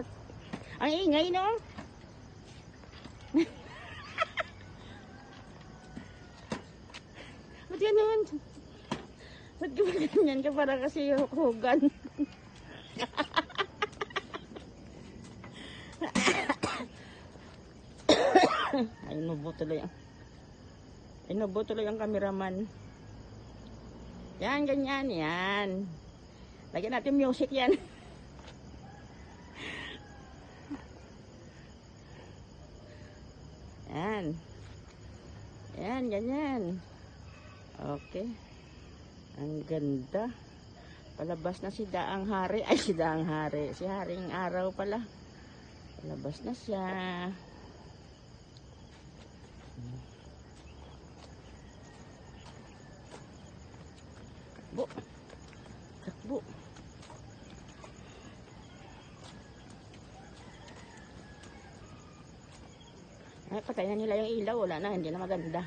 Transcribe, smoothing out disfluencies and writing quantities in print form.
At, ang ingay, no? Ba't ganun? Ba't ganyan ka? Para kasi hugan. Ay, inubo tuloy. Inubo tuloy ang cameraman. Yan, ganyan, yan. Lagyan natin music yan. Yan. Yan, ganyan. Okay. Ang ganda. Palabas na si Daang Hari. Ay, si Daang Hari. Si Haring Araw pala. Palabas na siya. Takbo. Takbo. Ay, patay na nila yung ilaw. Wala na, hindi na maganda.